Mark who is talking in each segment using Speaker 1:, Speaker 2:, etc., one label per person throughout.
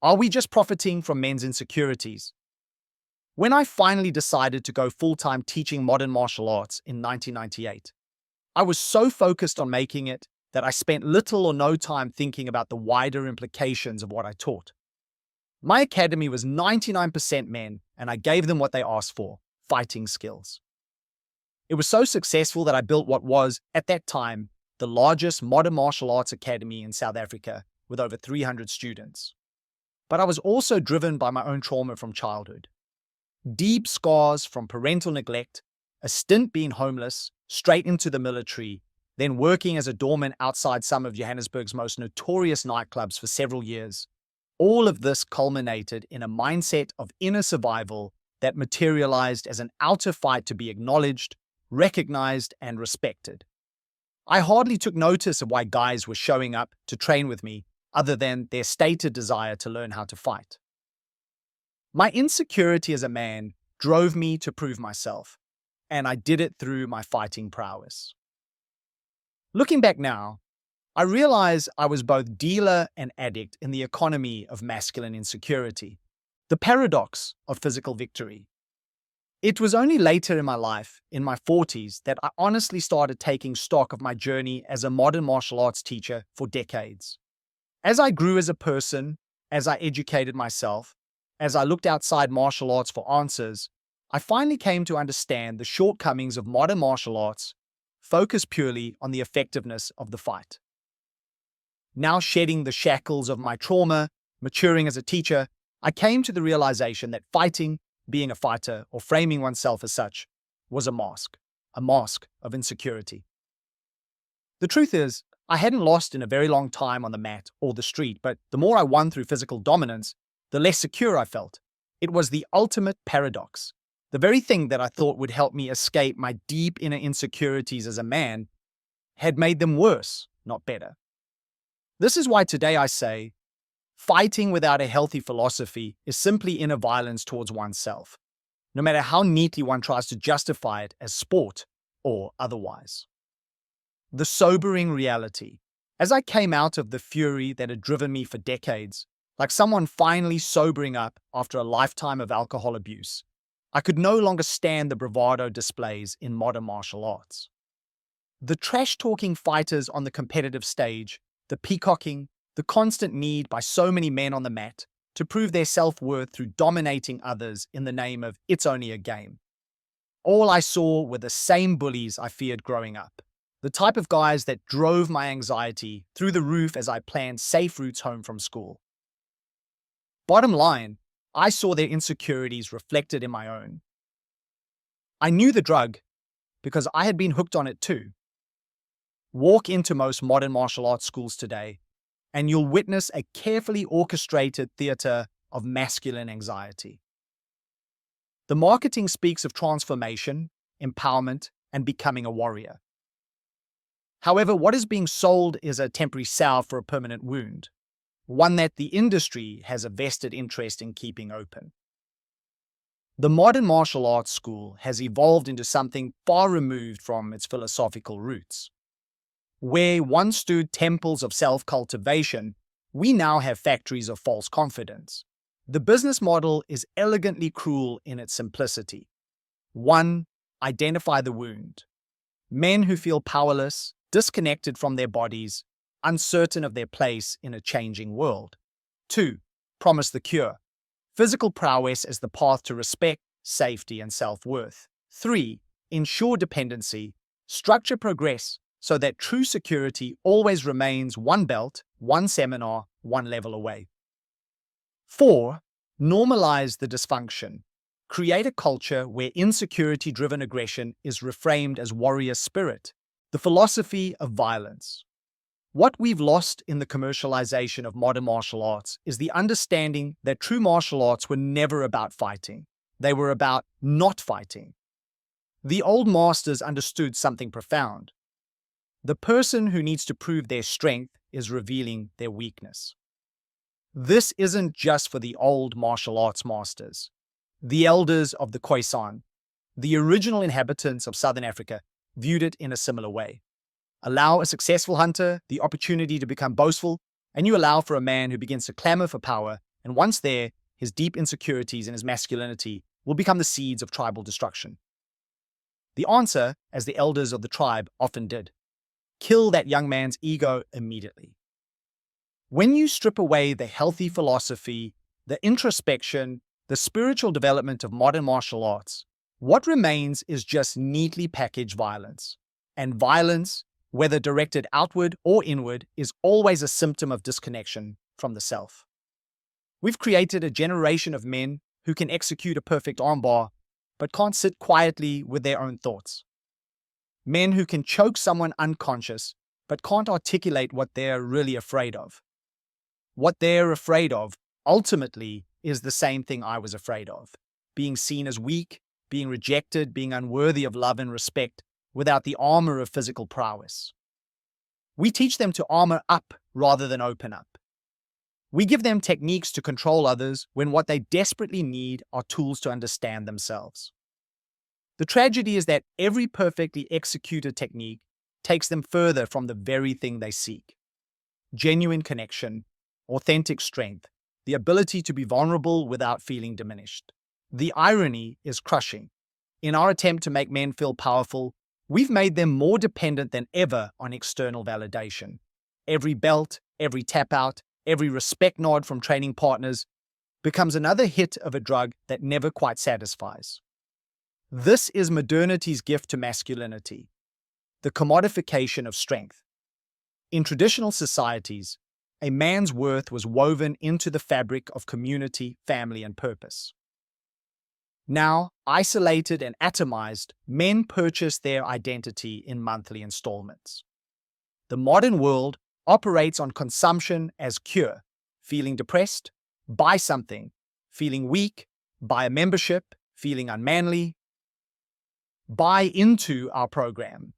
Speaker 1: Are we just profiting from men's insecurities? When I finally decided to go full-time teaching modern martial arts in 1998, I was so focused on making it that I spent little or no time thinking about the wider implications of what I taught. My academy was 99% men, and I gave them what they asked for: fighting skills. It was so successful that I built what was, at that time, the largest modern martial arts academy in South Africa with over 300 students. But I was also driven by my own trauma from childhood. Deep scars from parental neglect, a stint being homeless, straight into the military, then working as a doorman outside some of Johannesburg's most notorious nightclubs for several years. All of this culminated in a mindset of inner survival that materialized as an outer fight to be acknowledged, recognized, and respected. I hardly took notice of why guys were showing up to train with me, other than their stated desire to learn how to fight. My insecurity as a man drove me to prove myself, and I did it through my fighting prowess. Looking back now, I realize I was both dealer and addict in the economy of masculine insecurity, the paradox of physical victory. It was only later in my life, in my 40s, that I honestly started taking stock of my journey as a modern martial arts teacher for decades. As I grew as a person, as I educated myself, as I looked outside martial arts for answers, I finally came to understand the shortcomings of modern martial arts, focused purely on the effectiveness of the fight. Now shedding the shackles of my trauma, maturing as a teacher, I came to the realization that fighting, being a fighter, or framing oneself as such, was a mask of insecurity. The truth is, I hadn't lost in a very long time on the mat or the street, but the more I won through physical dominance, the less secure I felt. It was the ultimate paradox. The very thing that I thought would help me escape my deep inner insecurities as a man had made them worse, not better. This is why today I say, fighting without a healthy philosophy is simply inner violence towards oneself, no matter how neatly one tries to justify it as sport or otherwise. The sobering reality. As I came out of the fury that had driven me for decades, like someone finally sobering up after a lifetime of alcohol abuse, I could no longer stand the bravado displays in modern martial arts. The trash-talking fighters on the competitive stage, the peacocking, the constant need by so many men on the mat to prove their self-worth through dominating others in the name of "it's only a game." All I saw were the same bullies I feared growing up. The type of guys that drove my anxiety through the roof as I planned safe routes home from school. Bottom line, I saw their insecurities reflected in my own. I knew the drug because I had been hooked on it too. Walk into most modern martial arts schools today, and you'll witness a carefully orchestrated theater of masculine anxiety. The marketing speaks of transformation, empowerment, and becoming a warrior. However, what is being sold is a temporary salve for a permanent wound, one that the industry has a vested interest in keeping open. The modern martial arts school has evolved into something far removed from its philosophical roots. Where once stood temples of self-cultivation, we now have factories of false confidence. The business model is elegantly cruel in its simplicity. 1. Identify the wound. Men who feel powerless, disconnected from their bodies, uncertain of their place in a changing world. 2. Promise the cure. Physical prowess as the path to respect, safety, and self-worth. 3. Ensure dependency. Structure progress so that true security always remains one belt, one seminar, one level away. 4. Normalize the dysfunction. Create a culture where insecurity-driven aggression is reframed as warrior spirit, the philosophy of violence. What we've lost in the commercialization of modern martial arts is the understanding that true martial arts were never about fighting. They were about not fighting. The old masters understood something profound. The person who needs to prove their strength is revealing their weakness. This isn't just for the old martial arts masters. The elders of the Khoisan, the original inhabitants of Southern Africa, viewed it in a similar way. Allow a successful hunter the opportunity to become boastful, and you allow for a man who begins to clamor for power And once there, his deep insecurities and his masculinity will become the seeds of tribal destruction. The answer, as the elders of the tribe often did, kill that young man's ego immediately. When you strip away the healthy philosophy, the introspection, the spiritual development of modern martial arts, what remains is just neatly packaged violence. And violence, whether directed outward or inward, is always a symptom of disconnection from the self. We've created a generation of men who can execute a perfect armbar, but can't sit quietly with their own thoughts. Men who can choke someone unconscious, but can't articulate what they're really afraid of. What they're afraid of, ultimately, is the same thing I was afraid of: being seen as weak, being rejected, being unworthy of love and respect without the armor of physical prowess. We teach them to armor up rather than open up. We give them techniques to control others when what they desperately need are tools to understand themselves. The tragedy is that every perfectly executed technique takes them further from the very thing they seek: genuine connection, authentic strength, the ability to be vulnerable without feeling diminished. The irony is crushing. In our attempt to make men feel powerful, we've made them more dependent than ever on external validation. Every belt, every tap out, every respect nod from training partners becomes another hit of a drug that never quite satisfies. This is modernity's gift to masculinity, the commodification of strength. In traditional societies, a man's worth was woven into the fabric of community, family, and purpose. Now, isolated and atomized, men purchase their identity in monthly installments. The modern world operates on consumption as cure. Feeling depressed? Buy something. Feeling weak? Buy a membership. Feeling unmanly? Buy into our program.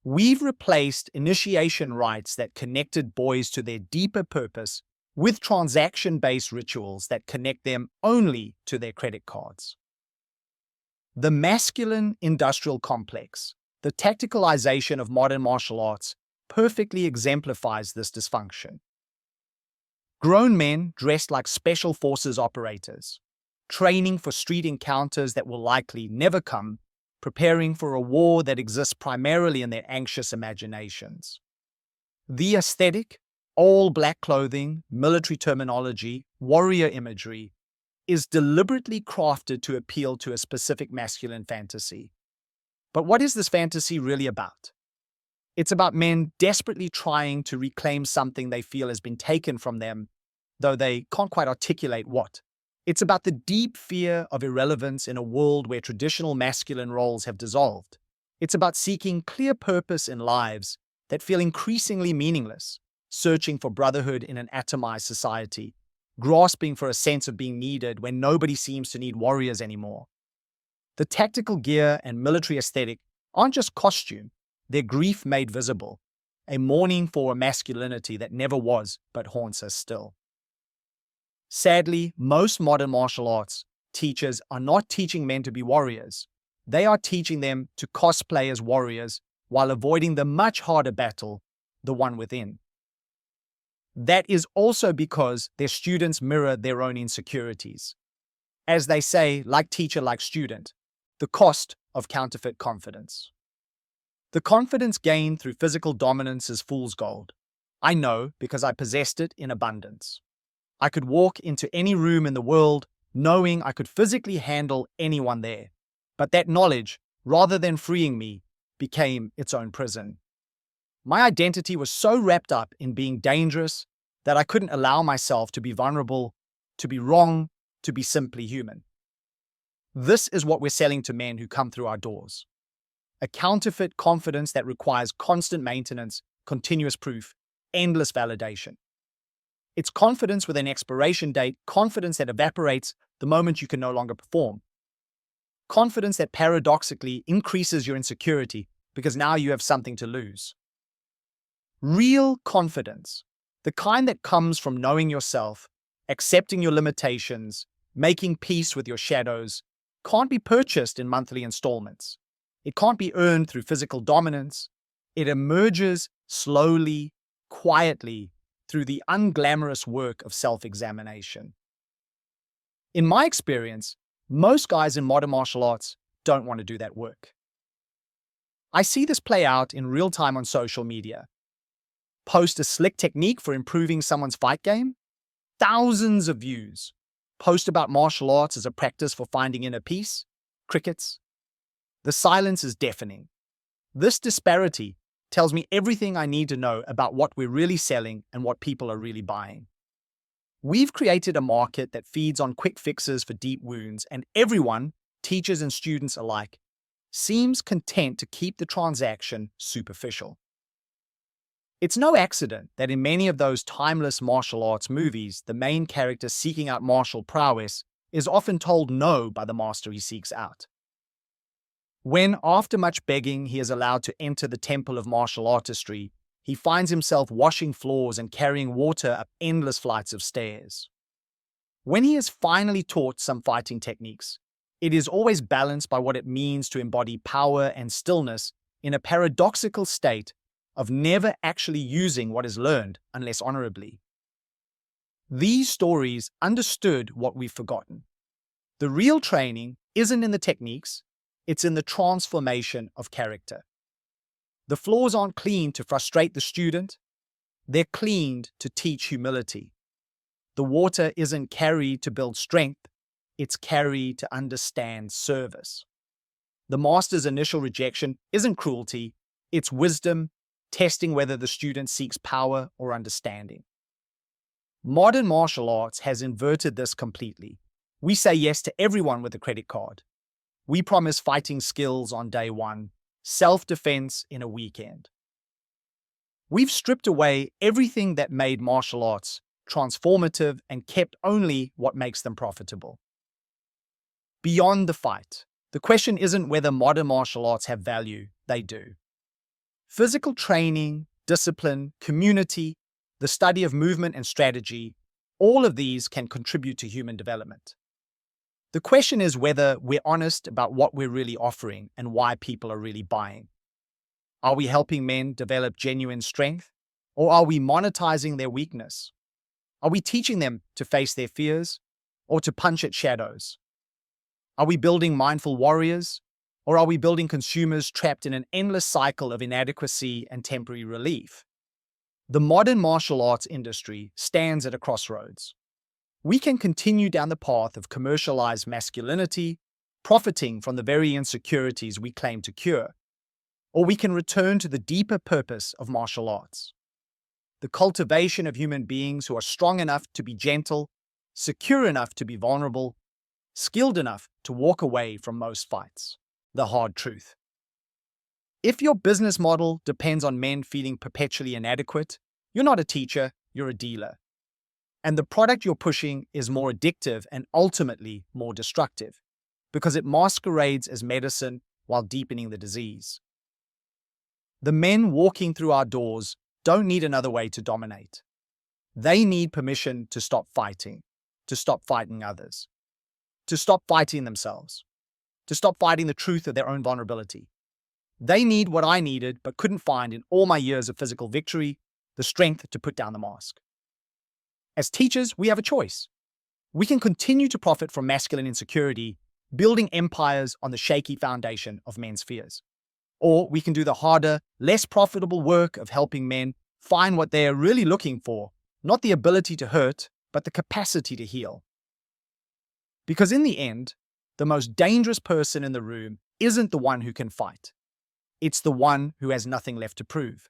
Speaker 1: We've replaced initiation rites that connected boys to their deeper purpose with transaction-based rituals that connect them only to their credit cards. The masculine industrial complex, the tacticalization of modern martial arts, perfectly exemplifies this dysfunction. Grown men dressed like special forces operators, training for street encounters that will likely never come, preparing for a war that exists primarily in their anxious imaginations. The aesthetic, all black clothing, military terminology, warrior imagery, is deliberately crafted to appeal to a specific masculine fantasy. But what is this fantasy really about? It's about men desperately trying to reclaim something they feel has been taken from them, though they can't quite articulate what. It's about the deep fear of irrelevance in a world where traditional masculine roles have dissolved. It's about seeking clear purpose in lives that feel increasingly meaningless, searching for brotherhood in an atomized society, grasping for a sense of being needed when nobody seems to need warriors anymore. The tactical gear and military aesthetic aren't just costume, they're grief made visible, a mourning for a masculinity that never was but haunts us still. Sadly, most modern martial arts teachers are not teaching men to be warriors. They are teaching them to cosplay as warriors while avoiding the much harder battle, the one within. That is also because their students mirror their own insecurities. As they say, like teacher, like student, the cost of counterfeit confidence. The confidence gained through physical dominance is fool's gold. I know because I possessed it in abundance. I could walk into any room in the world knowing I could physically handle anyone there. But that knowledge, rather than freeing me, became its own prison. My identity was so wrapped up in being dangerous that I couldn't allow myself to be vulnerable, to be wrong, to be simply human. This is what we're selling to men who come through our doors. A counterfeit confidence that requires constant maintenance, continuous proof, endless validation. It's confidence with an expiration date, confidence that evaporates the moment you can no longer perform. Confidence that paradoxically increases your insecurity because now you have something to lose. Real confidence, the kind that comes from knowing yourself, accepting your limitations, making peace with your shadows, can't be purchased in monthly installments. It can't be earned through physical dominance. It emerges slowly, quietly, through the unglamorous work of self-examination. In my experience, most guys in modern martial arts don't want to do that work. I see this play out in real time on social media. Post a slick technique for improving someone's fight game, thousands of views. Post about martial arts as a practice for finding inner peace, crickets. The silence is deafening. This disparity tells me everything I need to know about what we're really selling and what people are really buying. We've created a market that feeds on quick fixes for deep wounds, and everyone, teachers and students alike, seems content to keep the transaction superficial. It's no accident that in many of those timeless martial arts movies, the main character seeking out martial prowess is often told no by the master he seeks out. When, after much begging, he is allowed to enter the temple of martial artistry, he finds himself washing floors and carrying water up endless flights of stairs. When he is finally taught some fighting techniques, it is always balanced by what it means to embody power and stillness in a paradoxical state of never actually using what is learned unless honorably. These stories understood what we've forgotten. The real training isn't in the techniques, it's in the transformation of character. The floors aren't cleaned to frustrate the student, they're cleaned to teach humility. The water isn't carried to build strength, it's carried to understand service. The master's initial rejection isn't cruelty, it's wisdom, testing whether the student seeks power or understanding. Modern martial arts has inverted this completely. We say yes to everyone with a credit card. We promise fighting skills on day one, self-defense in a weekend. We've stripped away everything that made martial arts transformative and kept only what makes them profitable. Beyond the fight, the question isn't whether modern martial arts have value, they do. Physical training, discipline, community, the study of movement and strategy, all of these can contribute to human development. The question is whether we're honest about what we're really offering and why people are really buying. Are we helping men develop genuine strength, or are we monetizing their weakness? Are we teaching them to face their fears, or to punch at shadows? Are we building mindful warriors, or are we building consumers trapped in an endless cycle of inadequacy and temporary relief? The modern martial arts industry stands at a crossroads. We can continue down the path of commercialized masculinity, profiting from the very insecurities we claim to cure, or we can return to the deeper purpose of martial arts, the cultivation of human beings who are strong enough to be gentle, secure enough to be vulnerable, skilled enough to walk away from most fights. The hard truth. If your business model depends on men feeling perpetually inadequate, you're not a teacher, you're a dealer. And the product you're pushing is more addictive and ultimately more destructive, because it masquerades as medicine while deepening the disease. The men walking through our doors don't need another way to dominate. They need permission to stop fighting others, to stop fighting themselves, to stop fighting the truth of their own vulnerability. They need what I needed but couldn't find in all my years of physical victory, the strength to put down the mask. As teachers, we have a choice. We can continue to profit from masculine insecurity, building empires on the shaky foundation of men's fears. Or we can do the harder, less profitable work of helping men find what they are really looking for, not the ability to hurt, but the capacity to heal. Because in the end, the most dangerous person in the room isn't the one who can fight. It's the one who has nothing left to prove.